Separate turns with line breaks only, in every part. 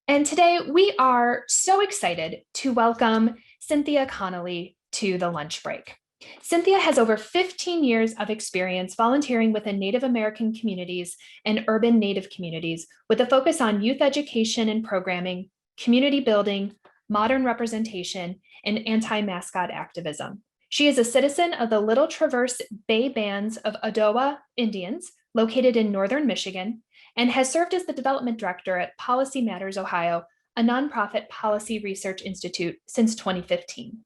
And today we are so excited to welcome Cynthia Connolly to the lunch break. Cynthia has over 15 years of experience volunteering within Native American communities and urban Native communities with a focus on youth education and programming, community building, modern representation, and anti-mascot activism. She is a citizen of the Little Traverse Bay Bands of Odawa Indians located in northern Michigan and has served as the development director at Policy Matters Ohio, a nonprofit policy research institute, since 2015.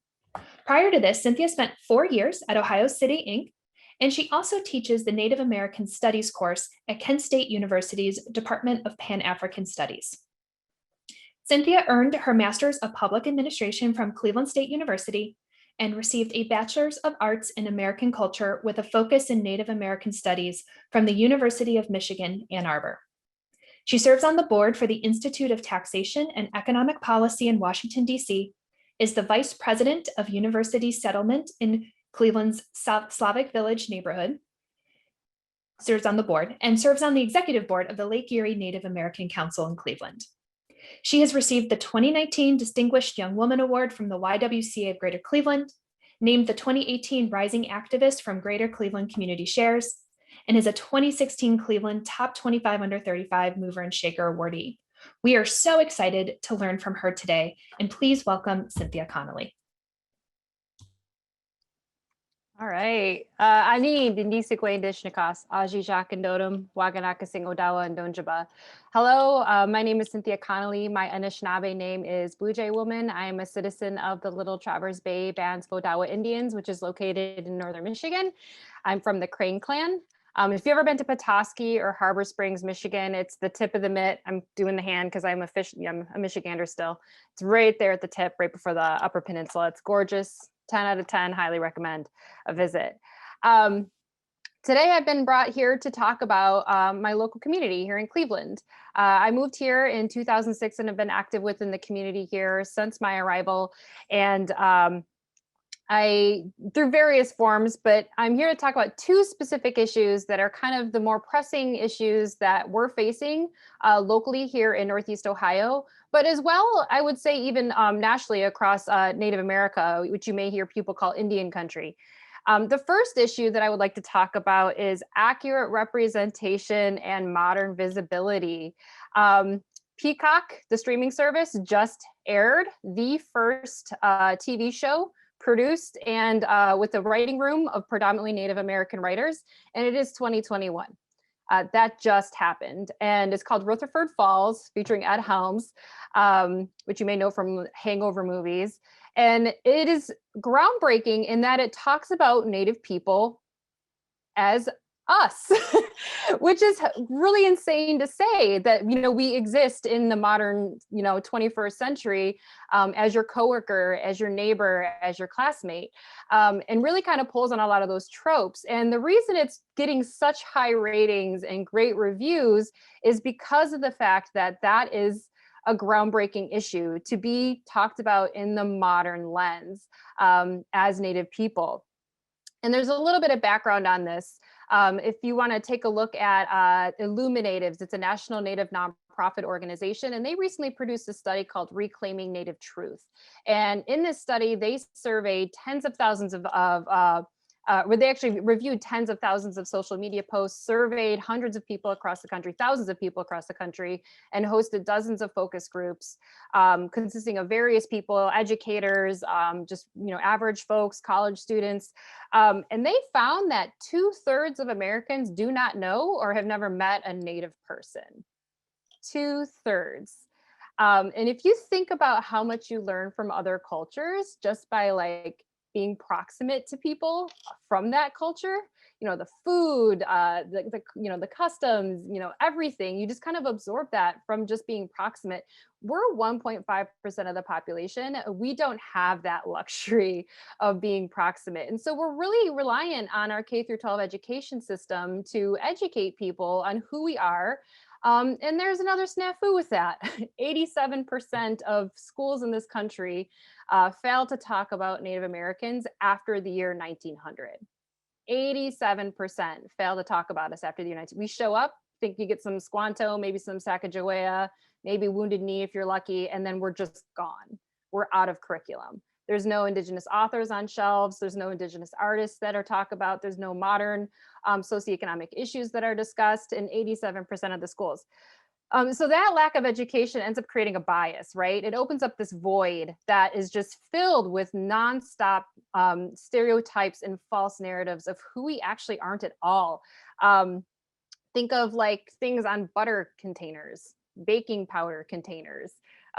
Prior to this, Cynthia spent 4 years at Ohio City, Inc., and she also teaches the Native American Studies course at Kent State University's Department of Pan-African Studies. Cynthia earned her Master's of Public Administration from Cleveland State University and received a Bachelor's of Arts in American Culture with a focus in Native American Studies from the University of Michigan, Ann Arbor. She serves on the board for the Institute of Taxation and Economic Policy in Washington, D.C., is the Vice President of University Settlement in Cleveland's Slavic Village neighborhood, serves on the board, and serves on the executive board of the Lake Erie Native American Council in Cleveland. She has received the 2019 Distinguished Young Woman Award from the YWCA of Greater Cleveland, named the 2018 Rising Activist from Greater Cleveland Community Shares, and is a 2016 Cleveland Top 25 Under 35 Mover and Shaker awardee. We are so excited to learn from her today, and please welcome Cynthia Connolly.
All right. Ani Dindisikwe Dishnikas, Aji Jakandotum, Waganakasing Odawa and Donjaba. Hello, my name is Cynthia Connolly. My Anishinaabe name is Blue Jay Woman. I am a citizen of the Little Traverse Bay Bands of Odawa Indians, which is located in northern Michigan. I'm from the Crane Clan. If you've ever been to Petoskey or Harbor Springs, Michigan, it's the tip of the mitt. I'm doing the hand because I'm a Michigander still. It's right there at the tip, right before the Upper Peninsula. It's gorgeous. 10 out of 10, highly recommend a visit. Today I've been brought here to talk about my local community here in Cleveland. I moved here in 2006 and have been active within the community here since my arrival. And through various forms, but I'm here to talk about two specific issues that are kind of the more pressing issues that we're facing locally here in Northeast Ohio, but as well, I would say even nationally across Native America, which you may hear people call Indian country. The first issue that I would like to talk about is accurate representation and modern visibility. Peacock, the streaming service, just aired the first TV show produced and with a writing room of predominantly Native American writers, and it is 2021. That just happened, and it's called Rutherford Falls, featuring Ed Helms, which you may know from Hangover movies. And it is groundbreaking in that it talks about Native people as us, which is really insane to say that, we exist in the modern, 21st century as your coworker, as your neighbor, as your classmate, and really kind of pulls on a lot of those tropes. And the reason it's getting such high ratings and great reviews is because of the fact that that is a groundbreaking issue to be talked about in the modern lens as Native people. And there's a little bit of background on this. If you want to take a look at Illuminatives, it's a national Native nonprofit organization, and they recently produced a study called Reclaiming Native Truth. And in this study, they surveyed tens of thousands where they actually reviewed tens of thousands of social media posts, surveyed hundreds of people across the country, thousands of people across the country, and hosted dozens of focus groups consisting of various people, educators, just average folks, college students. And they found that 2/3 of Americans do not know or have never met a Native person. 2/3. And if you think about how much you learn from other cultures just by being proximate to people from that culture, the food, the customs, everything, you just kind of absorb that from just being proximate. We're 1.5% of the population. We don't have that luxury of being proximate. And so we're really reliant on our K through 12 education system to educate people on who we are. And there's another snafu with that. 87% of schools in this country fail to talk about Native Americans after the year 1900. 87% fail to talk about us after the year 1900. We show up think you get some Squanto, maybe some Sacagawea, maybe Wounded Knee if you're lucky, and then we're just gone. We're out of curriculum. There's no indigenous authors on shelves. There's no indigenous artists that are talked about. There's no modern socioeconomic issues that are discussed in 87% of the schools. So that lack of education ends up creating a bias, right? It opens up this void that is just filled with nonstop stereotypes and false narratives of who we actually aren't at all. Think of like things on butter containers, baking powder containers.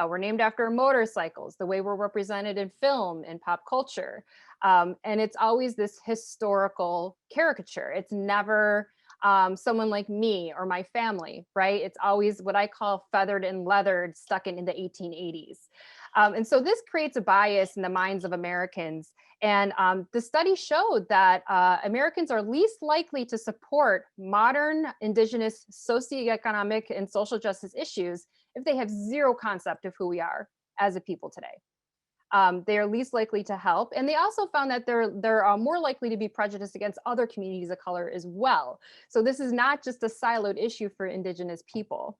We're named after motorcycles, the way we're represented in film and pop culture. And it's always this historical caricature. It's never someone like me or my family, right? It's always what I call feathered and leathered, stuck in the 1880s. And so this creates a bias in the minds of Americans. And the study showed that Americans are least likely to support modern indigenous socioeconomic and social justice issues if they have zero concept of who we are as a people today. They are least likely to help. And they also found that they're more likely to be prejudiced against other communities of color as well. So this is not just a siloed issue for indigenous people.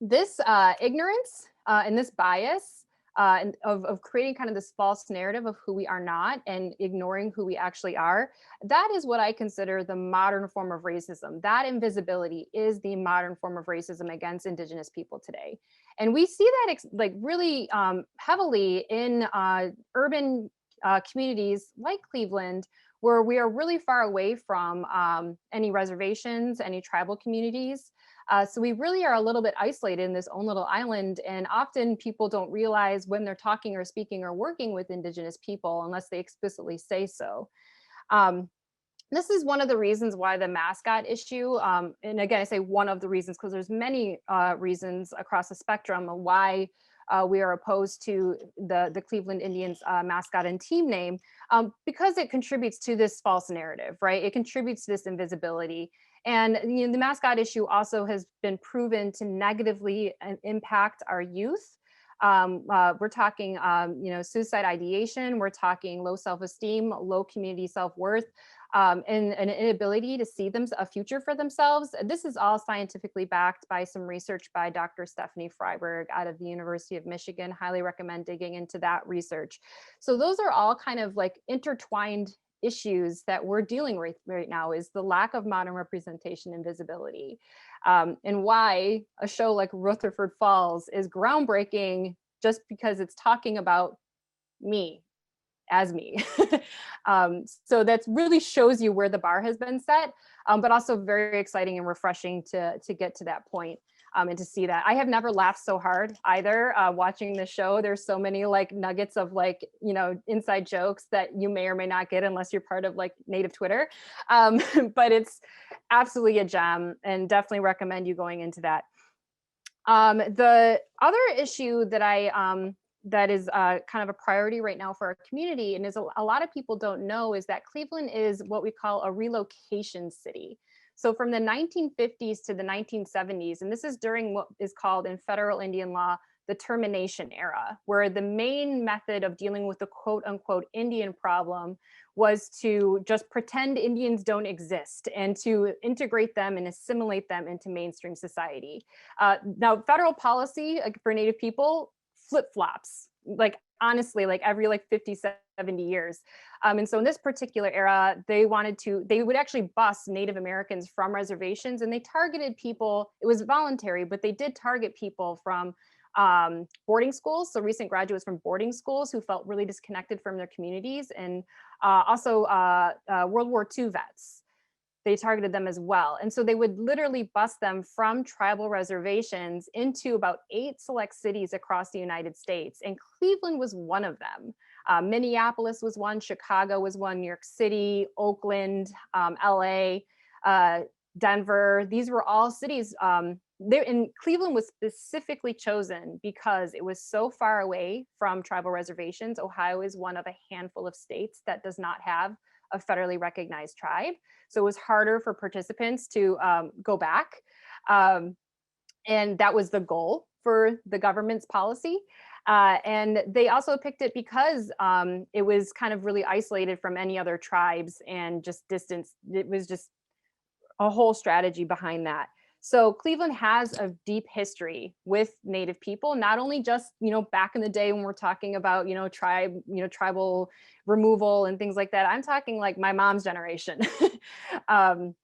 This ignorance and this bias of creating kind of this false narrative of who we are not and ignoring who we actually are, that is what I consider the modern form of racism. That invisibility is the modern form of racism against indigenous people today. And we see that like really heavily in urban communities like Cleveland, where we are really far away from any reservations, any tribal communities. So we really are a little bit isolated in this own little island, and often people don't realize when they're talking or speaking or working with indigenous people unless they explicitly say so. This is one of the reasons why the mascot issue, and again, I say one of the reasons because there's many reasons across the spectrum of why we are opposed to the Cleveland Indians mascot and team name, because it contributes to this false narrative, right? It contributes to this invisibility. And you know, the mascot issue also has been proven to negatively impact our youth. We're talking, you know, suicide ideation. We're talking low self-esteem, low community self-worth, and an inability to see a future for themselves. This is all scientifically backed by some research by Dr. Stephanie Freiberg out of the University of Michigan. Highly recommend digging into that research. So those are all kind of like intertwined issues that we're dealing with right now, is the lack of modern representation and visibility, and why a show like Rutherford Falls is groundbreaking just because it's talking about me as me. So that really shows you where the bar has been set, but also very exciting and refreshing to get to that point. And to see that. I have never laughed so hard either watching the show. There's so many like nuggets of like, you know, inside jokes that you may or may not get unless you're part of like native Twitter. But it's absolutely a gem, and definitely recommend you going into that. The other issue that that is kind of a priority right now for our community, and is a lot of people don't know, is that Cleveland is what we call a relocation city. So from the 1950s to the 1970s, and this is during what is called in federal Indian law, the termination era, where the main method of dealing with the quote unquote Indian problem was to just pretend Indians don't exist and to integrate them and assimilate them into mainstream society. Now, federal policy for Native people flip-flops, like honestly, like every like 50, 70 years. And so in this particular era, they would actually bus Native Americans from reservations, and they targeted people. It was voluntary, but they did target people from boarding schools. So recent graduates from boarding schools who felt really disconnected from their communities, and also World War II vets. They targeted them as well. And so they would literally bus them from tribal reservations into about 8 select cities across the United States. And Cleveland was one of them. Minneapolis was one, Chicago was one, New York City, Oakland, LA, Denver. These were all cities. And Cleveland was specifically chosen because it was so far away from tribal reservations. Ohio is one of a handful of states that does not have a federally recognized tribe. So it was harder for participants to go back. And that was the goal for the government's policy. And they also picked it because it was kind of really isolated from any other tribes and just distance. It was just a whole strategy behind that. So Cleveland has a deep history with Native people, not only just, back in the day when we're talking about, tribal removal and things like that. I'm talking like my mom's generation. um,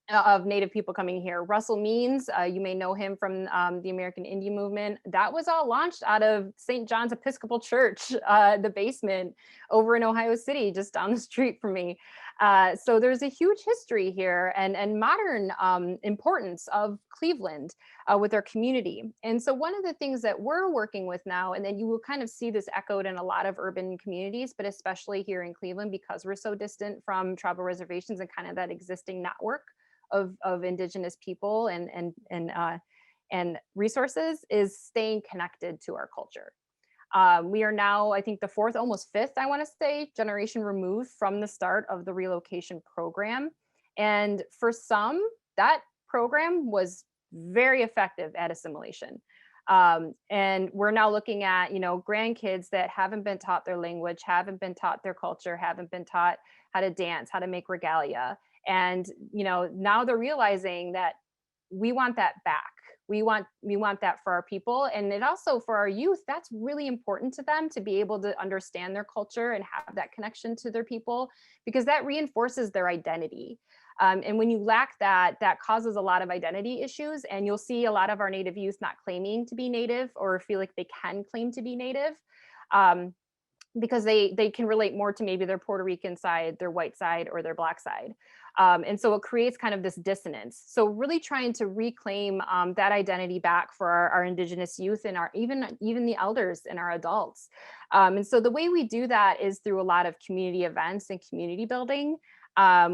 of Native people coming here. Russell Means, you may know him from the American Indian movement. That was all launched out of St. John's Episcopal Church, the basement over in Ohio City, just down the street from me. So there's a huge history here and modern importance of Cleveland with our community. And so one of the things that we're working with now, and then you will kind of see this echoed in a lot of urban communities, but especially here in Cleveland, because we're so distant from tribal reservations and kind of that existing network of indigenous people and resources, is staying connected to our culture. We are now, I think, the fourth, almost fifth, I want to say, generation removed from the start of the relocation program. And for some, that program was very effective at assimilation. And we're now looking at, grandkids that haven't been taught their language, haven't been taught their culture, haven't been taught how to dance, how to make regalia. And, now they're realizing that we want that back. We want that for our people. And it also, for our youth, that's really important to them, to be able to understand their culture and have that connection to their people, because that reinforces their identity. And when you lack that, that causes a lot of identity issues. And you'll see a lot of our Native youth not claiming to be Native or feel like they can claim to be Native. Because they can relate more to maybe their Puerto Rican side, their white side, or their Black side. And so it creates kind of this dissonance. So really trying to reclaim that identity back for our indigenous youth and our even the elders and our adults. And so the way we do that is through a lot of community events and community building.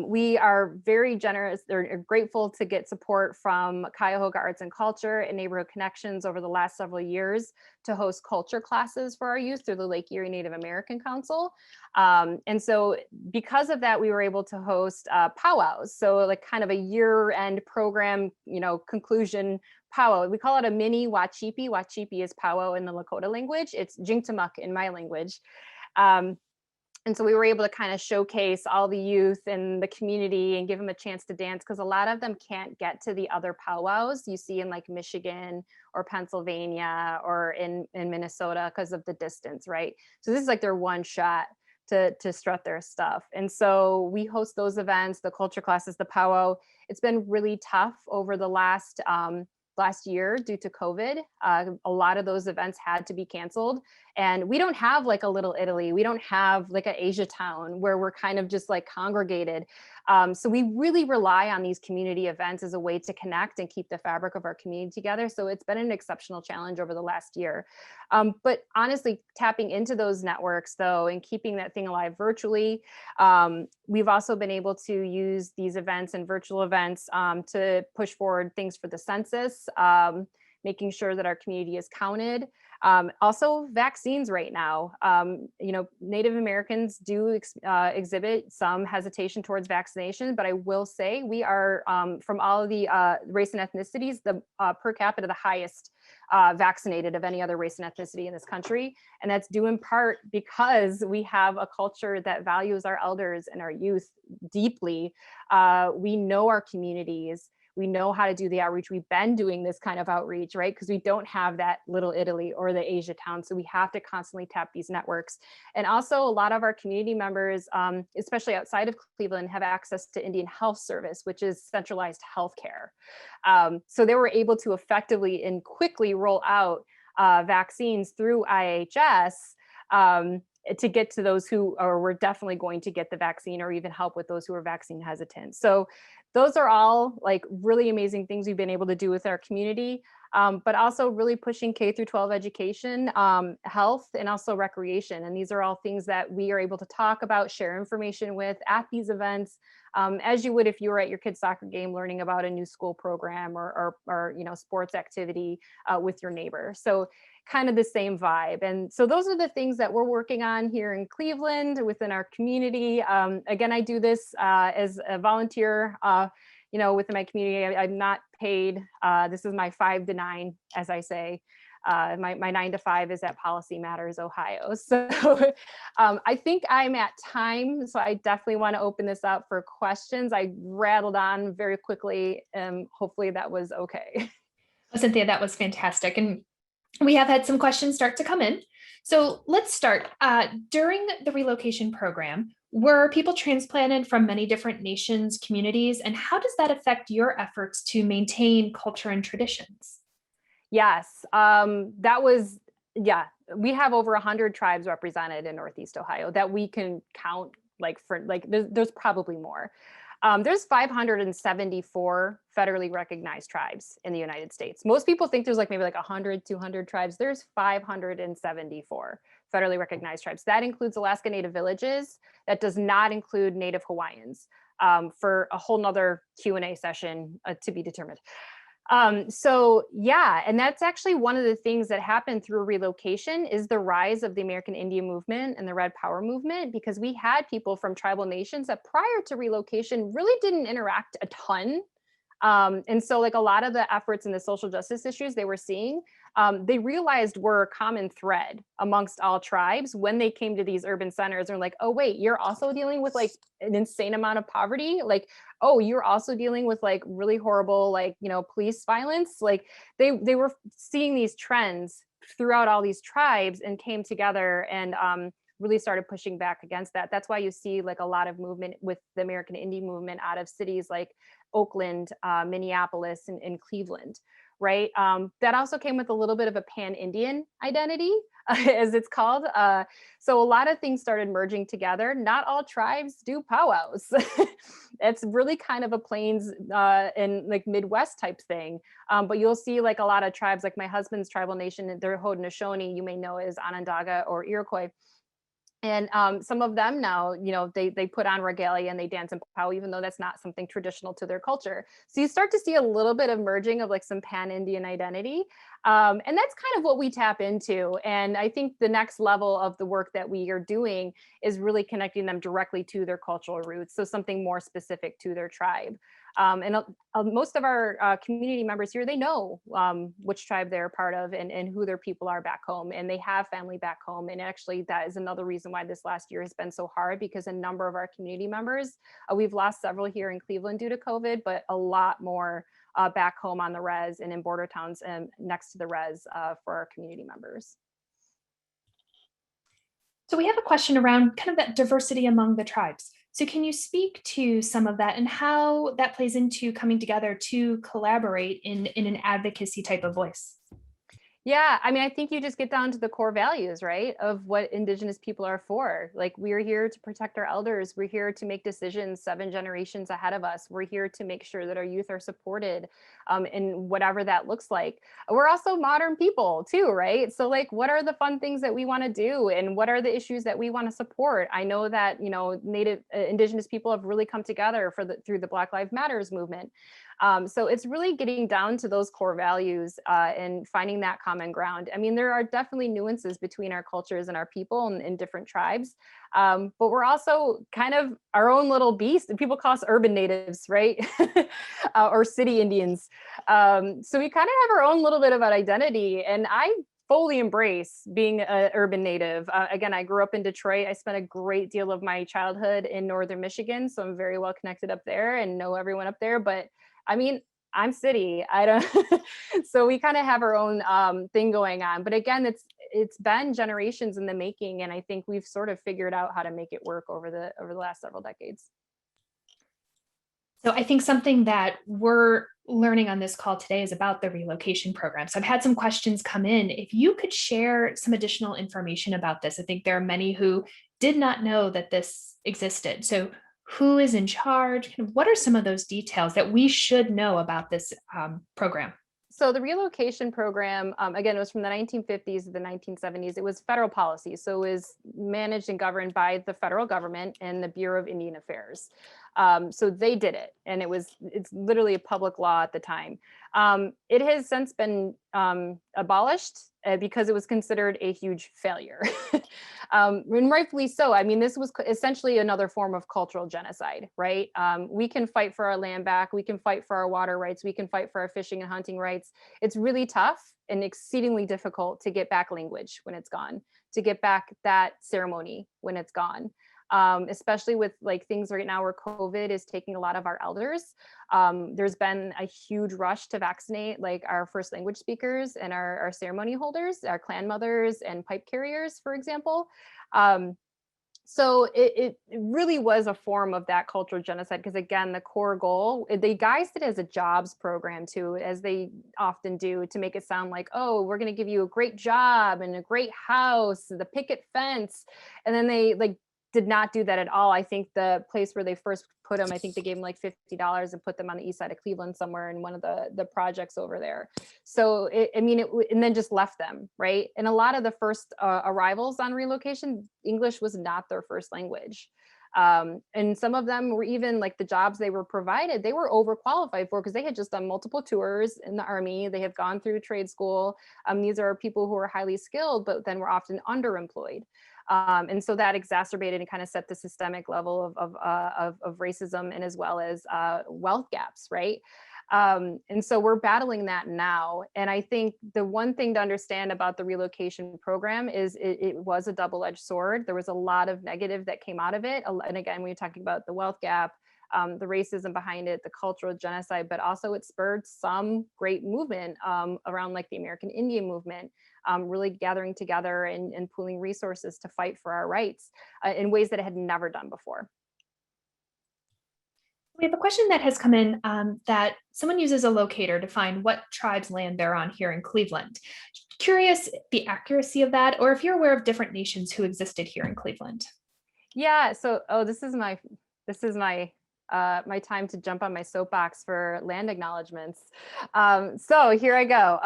We are very generous or grateful to get support from Cuyahoga Arts and Culture and Neighborhood Connections over the last several years to host culture classes for our youth through the Lake Erie Native American Council. And so because of that, we were able to host powwows. So like kind of a year-end program, conclusion powwow. We call it a mini Wachipi. Wachipi is powwow in the Lakota language. It's Jingtamuk in my language. And so we were able to kind of showcase all the youth and the community and give them a chance to dance, because a lot of them can't get to the other powwows you see in like Michigan or Pennsylvania or in Minnesota because of the distance, right? So this is like their one shot to strut their stuff. And so we host those events, the culture classes, the powwow. It's been really tough over the last year due to COVID. A lot of those events had to be canceled. And we don't have like a Little Italy. We don't have like an Asia town where we're kind of just like congregated. So we really rely on these community events as a way to connect and keep the fabric of our community together. So it's been an exceptional challenge over the last year. But honestly, tapping into those networks though, and keeping that thing alive virtually, we've also been able to use these events and virtual events to push forward things for the census, making sure that our community is counted. Also vaccines right now. Native Americans do exhibit some hesitation towards vaccination, but I will say we are, from all of the race and ethnicities, the per capita the highest vaccinated of any other race and ethnicity in this country. And that's due in part because we have a culture that values our elders and our youth deeply. We know our communities. We know how to do the outreach. We've been doing this kind of outreach, right? Because we don't have that Little Italy or the Asia town. So we have to constantly tap these networks. And also a lot of our community members, especially outside of Cleveland, have access to Indian Health Service, which is centralized healthcare. So they were able to effectively and quickly roll out vaccines through IHS to get to those who were definitely going to get the vaccine, or even help with those who are vaccine hesitant. So those are all like really amazing things we've been able to do with our community, but also really pushing K through 12 education, health, and also recreation. And these are all things that we are able to talk about, share information with at these events, as you would if you were at your kid's soccer game learning about a new school program or sports activity with your neighbor. So kind of the same vibe. And so those are the things that we're working on here in Cleveland within our community. Again, I do this as a volunteer within my community, I'm not paid. This is my 5 to 9, as I say. My 9 to 5 is at Policy Matters, Ohio. So I think I'm at time. So I definitely want to open this up for questions. I rattled on very quickly. Hopefully that was okay.
Well, Cynthia, that was fantastic. And we have had some questions start to come in. So let's start. During the relocation program, were people transplanted from many different nations, communities, and how does that affect your efforts to maintain culture and traditions?
Yes, yeah, we have over 100 tribes represented in Northeast Ohio that we can count, there's probably more. There's 574 federally recognized tribes in the United States. Most people think there's maybe 100, 200 tribes. There's 574 federally recognized tribes. That includes Alaska Native villages. That does not include Native Hawaiians, for a whole nother Q&A session to be determined. So yeah, and that's actually one of the things that happened through relocation is the rise of the American Indian movement and the Red Power movement, because we had people from tribal nations that prior to relocation really didn't interact a ton. And so a lot of the efforts in the social justice issues they were seeing, they realized were a common thread amongst all tribes when they came to these urban centers and like, oh, wait, you're also dealing with an insane amount of poverty. Oh, you're also dealing with really horrible, police violence. They were seeing these trends throughout all these tribes and came together and really started pushing back against that. That's why you see a lot of movement with the American Indian movement out of cities like Oakland, Minneapolis, and Cleveland, right? That also came with a little bit of a pan-Indian identity, as it's called. So a lot of things started merging together. Not all tribes do powwows. It's really kind of a plains and Midwest type thing. But you'll see a lot of tribes, like my husband's tribal nation, they're Haudenosaunee, you may know as Onondaga or Iroquois. And some of them now, they put on regalia and they dance and powwow, even though that's not something traditional to their culture. So you start to see a little bit of merging of some pan-Indian identity. And that's kind of what we tap into. And I think the next level of the work that we are doing is really connecting them directly to their cultural roots. So something more specific to their tribe. And most of our community members here, they know which tribe they're a part of and who their people are back home, and they have family back home. And actually, that is another reason why this last year has been so hard, because a number of our community members, we've lost several here in Cleveland due to COVID, but a lot more back home on the res and in border towns and next to the res for our community members.
So we have a question around kind of that diversity among the tribes. So can you speak to some of that and how that plays into coming together to collaborate in an advocacy type of voice?
Yeah, I mean, I think you just get down to the core values, right, of what Indigenous people are for. We're here to protect our elders. We're here to make decisions 7 generations ahead of us. We're here to make sure that our youth are supported in whatever that looks like. We're also modern people too, right? So what are the fun things that we want to do, and what are the issues that we want to support? I know that, Native Indigenous people have really come together through the Black Lives Matters movement. So it's really getting down to those core values and finding that common ground. I mean, there are definitely nuances between our cultures and our people and different tribes, but we're also kind of our own little beast. And people call us urban natives, right? Or city Indians. So we kind of have our own little bit of an identity. And I fully embrace being an urban native. Again, I grew up in Detroit. I spent a great deal of my childhood in northern Michigan, so I'm very well connected up there and know everyone up there. But I mean, I'm city. I don't. So we kind of have our own thing going on. But again, it's been generations in the making, and I think we've sort of figured out how to make it work over the last several decades.
So I think something that we're learning on this call today is about the relocation program. So I've had some questions come in. If you could share some additional information about this, I think there are many who did not know that this existed. So who is in charge? Kind of what are some of those details that we should know about this program?
So the relocation program, again, it was from the 1950s to the 1970s. It was federal policy. So it was managed and governed by the federal government and the Bureau of Indian Affairs. So they did it, and it's literally a public law at the time. It has since been abolished because it was considered a huge failure. And rightfully so. I mean, this was essentially another form of cultural genocide, right? We can fight for our land back. We can fight for our water rights. We can fight for our fishing and hunting rights. It's really tough and exceedingly difficult to get back language when it's gone, to get back that ceremony when it's gone. Especially with like things right now where COVID is taking a lot of our elders. There's been a huge rush to vaccinate like our first language speakers and our ceremony holders, our clan mothers and pipe carriers, for example. So it really was a form of that cultural genocide because again, the core goal, they guised it as a jobs program too, as they often do, to make it sound like, oh, we're going to give you a great job and a great house, the picket fence. And then they like did not do that at all. I think the place where they first put them, I think they gave them like $50 and put them on the east side of Cleveland somewhere in one of the projects over there. So and then just left them, right? And a lot of the first arrivals on relocation, English was not their first language. And some of them were even like the jobs they were provided, they were overqualified for because they had just done multiple tours in the Army. They have gone through trade school. These are people who are highly skilled, but then were often underemployed. And so that exacerbated and kind of set the systemic level of racism and as well as wealth gaps, right? And so we're battling that now. And I think the one thing to understand about the relocation program is it was a double-edged sword. There was a lot of negative that came out of it. And again, when you're talking about the wealth gap, the racism behind it, the cultural genocide, but also it spurred some great movement around like the American Indian movement, really gathering together and pooling resources to fight for our rights in ways that it had never done before.
We have a question that has come in that someone uses a locator to find what tribe's land they're on here in Cleveland. Curious the accuracy of that, or if you're aware of different nations who existed here in Cleveland.
Yeah. So, this is my my time to jump on my soapbox for land acknowledgements. So here I go.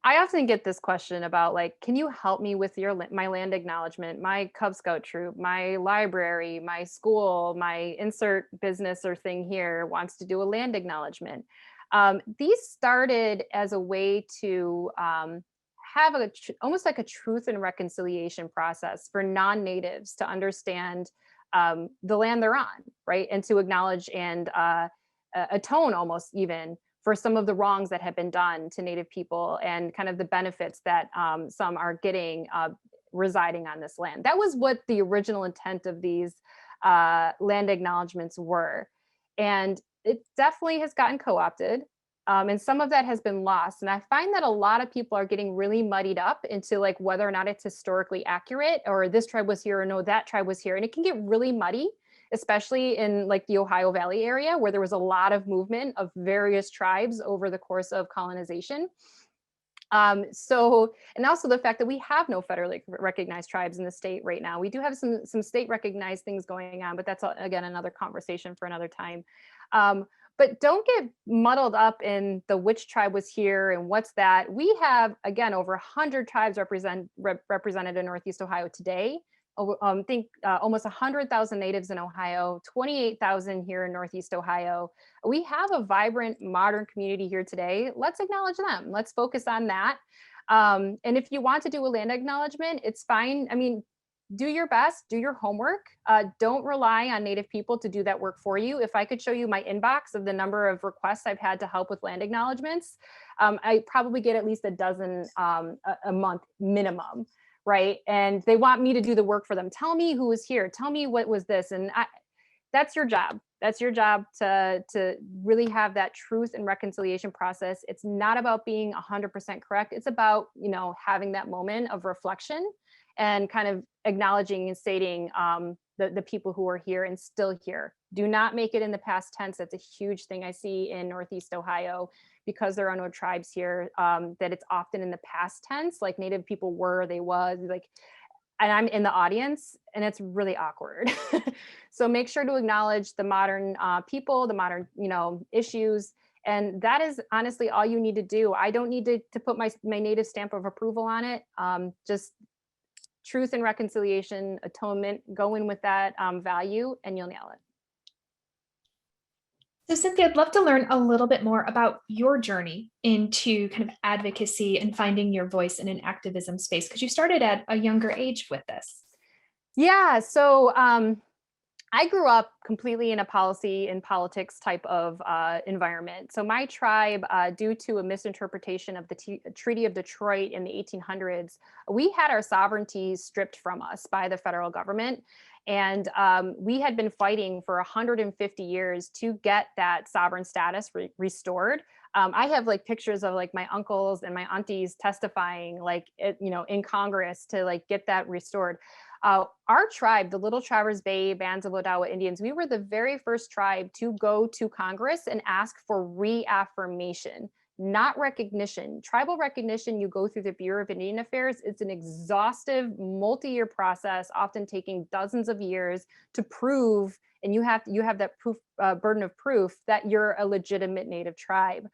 I often get this question about like, can you help me with my land acknowledgement, my Cub Scout troop, my library, my school, my insert business or thing here wants to do a land acknowledgement. These started as a way to have almost like a truth and reconciliation process for non-natives to understand the land they're on, right? And to acknowledge and atone almost even for some of the wrongs that have been done to Native people and kind of the benefits that some are getting residing on this land. That was what the original intent of these land acknowledgements were. And it definitely has gotten co-opted. And some of that has been lost. And I find that a lot of people are getting really muddied up into like whether or not it's historically accurate or this tribe was here or no, that tribe was here. And it can get really muddy, especially in like the Ohio Valley area where there was a lot of movement of various tribes over the course of colonization. And also the fact that we have no federally recognized tribes in the state right now. We do have some state recognized things going on, but that's again another conversation for another time. But don't get muddled up in the which tribe was here and what's that. We have, again, over 100 tribes represented in Northeast Ohio today. Think almost 100,000 natives in Ohio, 28,000 here in Northeast Ohio. We have a vibrant, modern community here today. Let's acknowledge them. Let's focus on that. And if you want to do a land acknowledgement, it's fine. I mean, do your best, do your homework. Don't rely on Native people to do that work for you. If I could show you my inbox of the number of requests I've had to help with land acknowledgements, I probably get at least a dozen a month minimum, right? And they want me to do the work for them. Tell me who was here. Tell me what was this. And that's your job. That's your job to really have that truth and reconciliation process. It's not about being 100% correct. It's about, having that moment of reflection and kind of acknowledging and stating the people who are here and still here. Do not make it in the past tense. That's a huge thing I see in Northeast Ohio because there are no tribes here, that it's often in the past tense, like Native people were, they was, like, and I'm in the audience and it's really awkward. So make sure to acknowledge the modern people, the modern, issues. And that is honestly all you need to do. I don't need to put my Native stamp of approval on it. Just truth and reconciliation, atonement, go in with that value and you'll nail it.
So Cynthia, I'd love to learn a little bit more about your journey into kind of advocacy and finding your voice in an activism space, because you started at a younger age with this.
Yeah, so I grew up completely in a policy and politics type of environment. So my tribe, due to a misinterpretation of the Treaty of Detroit in the 1800s, we had our sovereignty stripped from us by the federal government. And we had been fighting for 150 years to get that sovereign status restored. I have like pictures of like my uncles and my aunties testifying like, in Congress to like get that restored. Our tribe, the Little Traverse Bay Bands of Odawa Indians, we were the very first tribe to go to Congress and ask for reaffirmation, not recognition. Tribal recognition, you go through the Bureau of Indian Affairs. It's an exhaustive, multi-year process, often taking dozens of years to prove, and you have that proof, burden of proof that you're a legitimate Native tribe.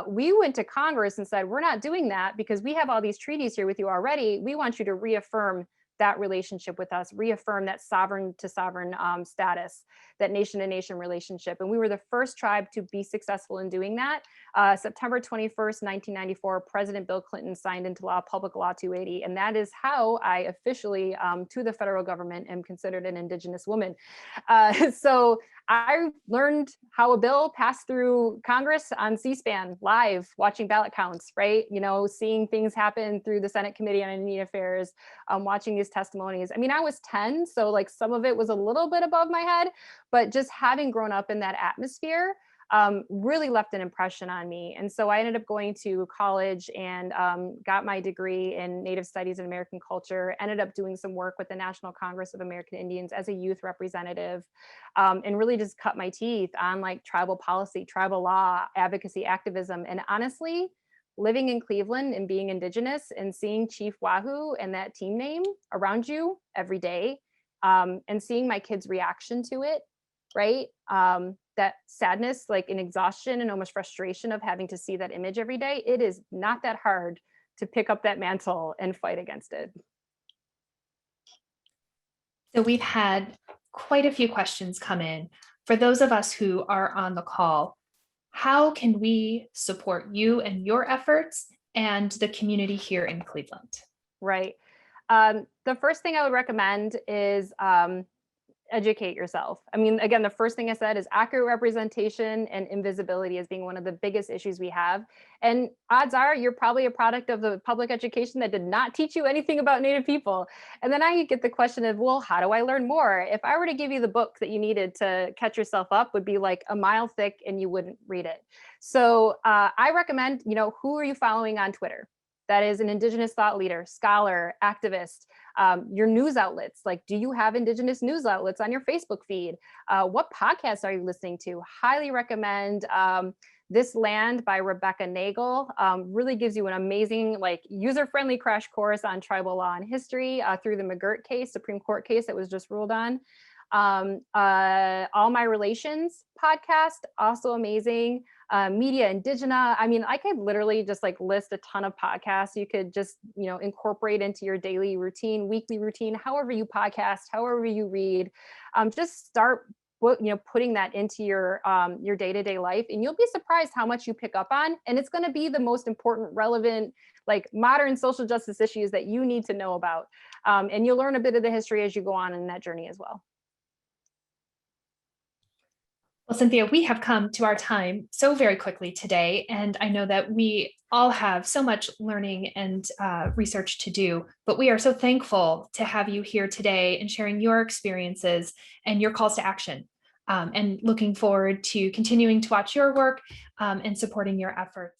We went to Congress and said, we're not doing that because we have all these treaties here with you already. We want you to reaffirm that relationship with us, reaffirm that sovereign to sovereign status, that nation to nation relationship. And we were the first tribe to be successful in doing that. September 21st, 1994, President Bill Clinton signed into law Public Law 280. And that is how I officially, to the federal government, am considered an Indigenous woman. So I learned how a bill passed through Congress on C-SPAN live, watching ballot counts, right? Seeing things happen through the Senate Committee on Indian Affairs, watching these testimonies. I mean, I was 10, so like some of it was a little bit above my head, but just having grown up in that atmosphere really left an impression on me. And so I ended up going to college and got my degree in Native Studies and American Culture, ended up doing some work with the National Congress of American Indians as a youth representative, and really just cut my teeth on like tribal policy, tribal law, advocacy, activism. And honestly, living in Cleveland and being Indigenous and seeing Chief Wahoo and that team name around you every day, and seeing my kids' reaction to it, right? That sadness, like an exhaustion and almost frustration of having to see that image every day, it is not that hard to pick up that mantle and fight against it.
So we've had quite a few questions come in. For those of us who are on the call, how can we support you and your efforts and the community here in Cleveland?
Right. The first thing I would recommend is educate yourself. I mean, again, the first thing I said is accurate representation and invisibility as being one of the biggest issues we have. And odds are you're probably a product of the public education that did not teach you anything about Native people. And then I get the question of, well, how do I learn more? If I were to give you the book that you needed to catch yourself up, would be like a mile thick and you wouldn't read it. So I recommend, who are you following on Twitter? That is an Indigenous thought leader, scholar, activist. Your news outlets, like, do you have Indigenous news outlets on your Facebook feed? What podcasts are you listening to? Highly recommend This Land by Rebecca Nagel. Really gives you an amazing, like, user-friendly crash course on tribal law and history through the McGirt case, Supreme Court case that was just ruled on. All My Relations podcast, also amazing. Media Indigena. I mean, I could literally just like list a ton of podcasts you could just, incorporate into your daily routine, weekly routine, however you podcast, however you read. Just start putting that into your day-to-day life, and you'll be surprised how much you pick up on. And it's going to be the most important, relevant, like modern social justice issues that you need to know about. And you'll learn a bit of the history as you go on in that journey as well.
Well, Cynthia, we have come to our time so very quickly today, and I know that we all have so much learning and research to do, but we are so thankful to have you here today and sharing your experiences and your calls to action, and looking forward to continuing to watch your work and supporting your efforts.